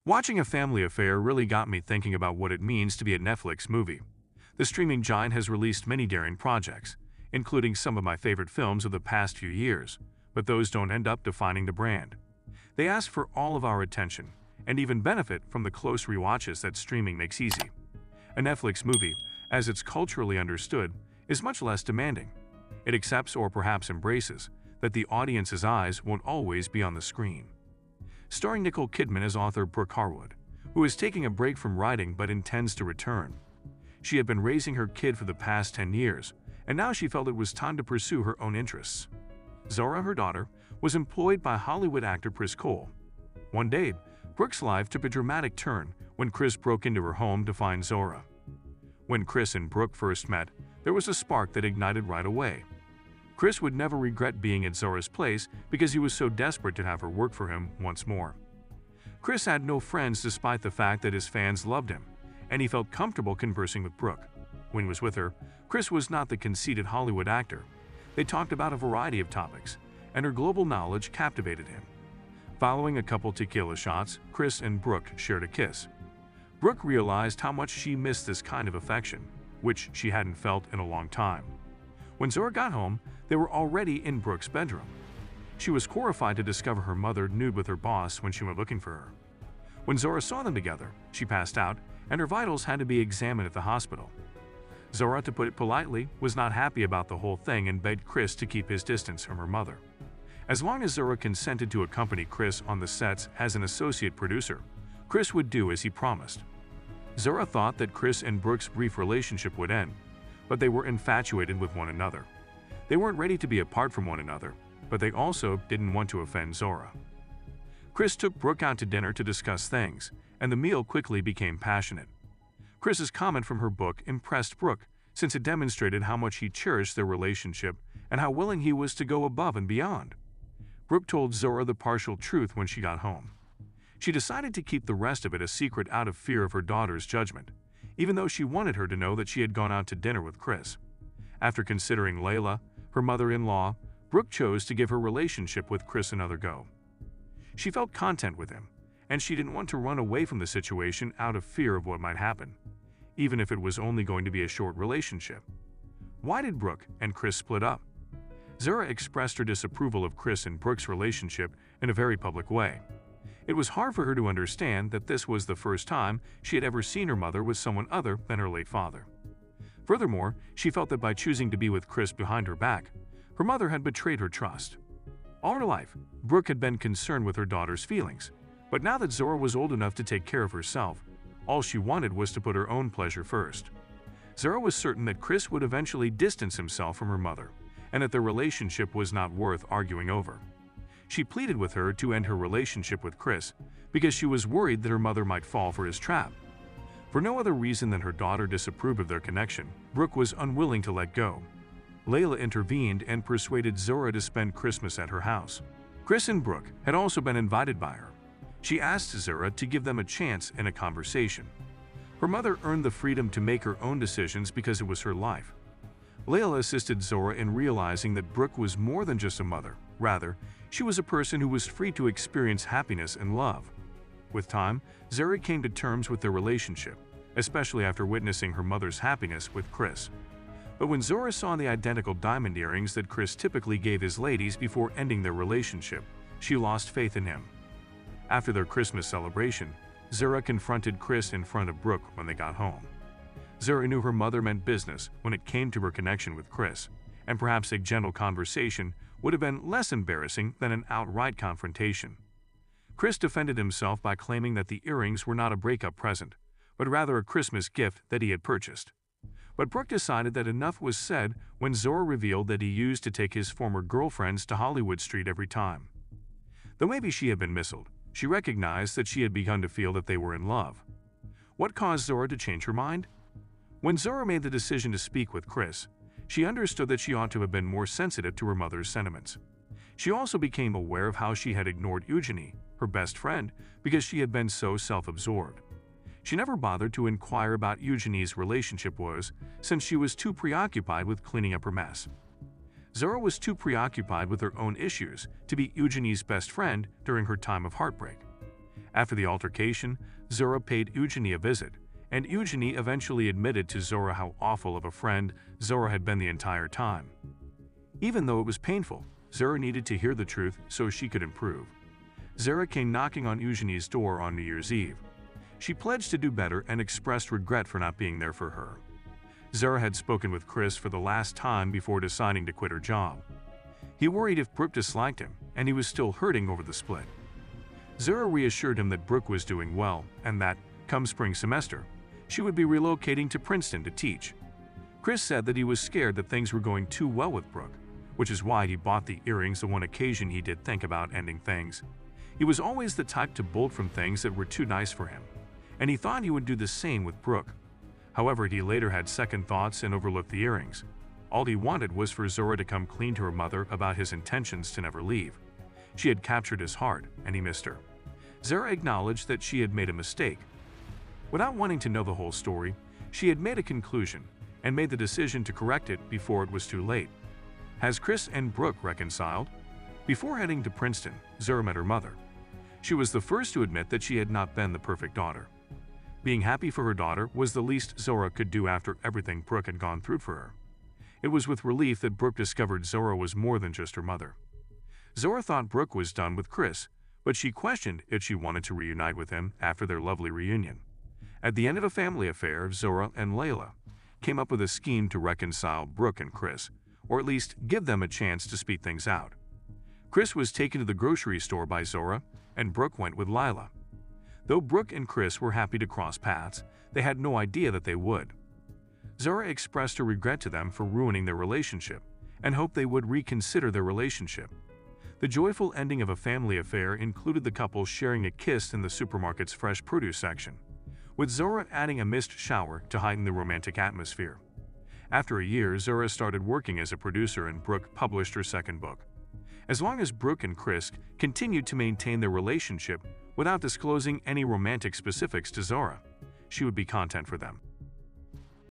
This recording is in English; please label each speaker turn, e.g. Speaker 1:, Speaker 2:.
Speaker 1: Watching A Family Affair really got me thinking about what it means to be a Netflix movie. The streaming giant has released many daring projects, including some of my favorite films of the past few years, but those don't end up defining the brand. They ask for all of our attention, and even benefit from the close rewatches that streaming makes easy. A Netflix movie, as it's culturally understood, is much less demanding. It accepts or perhaps embraces that the audience's eyes won't always be on the screen. Starring Nicole Kidman as author Brooke Harwood, who is taking a break from writing but intends to return. She had been raising her kid for the past 10 years, and now she felt it was time to pursue her own interests. Zora, her daughter, was employed by Hollywood actor Chris Cole. One day, Brooke's life took a dramatic turn when Chris broke into her home to find Zora. When Chris and Brooke first met, there was a spark that ignited right away. Chris would never regret being at Zora's place because he was so desperate to have her work for him once more. Chris had no friends despite the fact that his fans loved him, and he felt comfortable conversing with Brooke. When he was with her, Chris was not the conceited Hollywood actor. They talked about a variety of topics, and her global knowledge captivated him. Following a couple tequila shots, Chris and Brooke shared a kiss. Brooke realized how much she missed this kind of affection, which she hadn't felt in a long time. When Zora got home, they were already in Brooke's bedroom. She was horrified to discover her mother nude with her boss when she went looking for her. When Zora saw them together, she passed out, and her vitals had to be examined at the hospital. Zora, to put it politely, was not happy about the whole thing and begged Chris to keep his distance from her mother. As long as Zora consented to accompany Chris on the sets as an associate producer, Chris would do as he promised. Zora thought that Chris and Brooke's brief relationship would end, but they were infatuated with one another. They weren't ready to be apart from one another, but they also didn't want to offend Zora. Chris took Brooke out to dinner to discuss things, and the meal quickly became passionate. Chris's comment from her book impressed Brooke, since it demonstrated how much he cherished their relationship and how willing he was to go above and beyond. Brooke told Zora the partial truth when she got home. She decided to keep the rest of it a secret out of fear of her daughter's judgment, even though she wanted her to know that she had gone out to dinner with Chris. After considering Layla, her mother-in-law, Brooke chose to give her relationship with Chris another go. She felt content with him, and she didn't want to run away from the situation out of fear of what might happen, even if it was only going to be a short relationship. Why did Brooke and Chris split up? Zora expressed her disapproval of Chris and Brooke's relationship in a very public way. It was hard for her to understand that this was the first time she had ever seen her mother with someone other than her late father. Furthermore, she felt that by choosing to be with Chris behind her back, her mother had betrayed her trust. All her life, Brooke had been concerned with her daughter's feelings, but now that Zora was old enough to take care of herself, all she wanted was to put her own pleasure first. Zora was certain that Chris would eventually distance himself from her mother, and that their relationship was not worth arguing over. She pleaded with her to end her relationship with Chris because she was worried that her mother might fall for his trap. For no other reason than her daughter disapproved of their connection, Brooke was unwilling to let go. Layla intervened and persuaded Zora to spend Christmas at her house. Chris and Brooke had also been invited by her. She asked Zora to give them a chance in a conversation. Her mother earned the freedom to make her own decisions because it was her life. Layla assisted Zora in realizing that Brooke was more than just a mother. Rather, she was a person who was free to experience happiness and love. With time, Zora came to terms with their relationship, especially after witnessing her mother's happiness with Chris. But when Zora saw the identical diamond earrings that Chris typically gave his ladies before ending their relationship, she lost faith in him. After their Christmas celebration, Zora confronted Chris in front of Brooke when they got home. Zora knew her mother meant business when it came to her connection with Chris, and perhaps a gentle conversation would have been less embarrassing than an outright confrontation. Chris defended himself by claiming that the earrings were not a breakup present, but rather a Christmas gift that he had purchased. But Brooke decided that enough was said when Zora revealed that he used to take his former girlfriends to Hollywood Street every time. Though maybe she had been misled, she recognized that she had begun to feel that they were in love. What caused Zora to change her mind? When Zora made the decision to speak with Chris, she understood that she ought to have been more sensitive to her mother's sentiments. She also became aware of how she had ignored Eugenie, her best friend, because she had been so self-absorbed. She never bothered to inquire about Eugenie's relationship since she was too preoccupied with cleaning up her mess. Zora was too preoccupied with her own issues to be Eugenie's best friend during her time of heartbreak. After the altercation, Zora paid Eugenie a visit, and Eugenie eventually admitted to Zora how awful of a friend Zora had been the entire time. Even though it was painful, Zora needed to hear the truth so she could improve. Zora came knocking on Eugenie's door on New Year's Eve. She pledged to do better and expressed regret for not being there for her. Zora had spoken with Chris for the last time before deciding to quit her job. He worried if Brooke disliked him, and he was still hurting over the split. Zora reassured him that Brooke was doing well and that, come spring semester, she would be relocating to Princeton to teach. Chris said that he was scared that things were going too well with Brooke, which is why he bought the earrings the one occasion he did think about ending things. He was always the type to bolt from things that were too nice for him, and he thought he would do the same with Brooke. However, he later had second thoughts and overlooked the earrings. All he wanted was for Zora to come clean to her mother about his intentions to never leave. She had captured his heart, and he missed her. Zora acknowledged that she had made a mistake. Without wanting to know the whole story, she had made a conclusion and made the decision to correct it before it was too late. Has Chris and Brooke reconciled? Before heading to Princeton, Zora met her mother. She was the first to admit that she had not been the perfect daughter. Being happy for her daughter was the least Zora could do after everything Brooke had gone through for her. It was with relief that Brooke discovered Zora was more than just her mother. Zora thought Brooke was done with Chris, but she questioned if she wanted to reunite with him after their lovely reunion. At the end of a family affair, Zora and Layla came up with a scheme to reconcile Brooke and Chris, or at least give them a chance to speak things out. Chris was taken to the grocery store by Zora, and Brooke went with Layla. Though Brooke and Chris were happy to cross paths, they had no idea that they would. Zora expressed her regret to them for ruining their relationship and hoped they would reconsider their relationship. The joyful ending of a family affair included the couple sharing a kiss in the supermarket's fresh produce section, with Zora adding a mist shower to heighten the romantic atmosphere. After a year, Zora started working as a producer and Brooke published her second book. As long as Brooke and Chris continued to maintain their relationship without disclosing any romantic specifics to Zora, she would be content for them.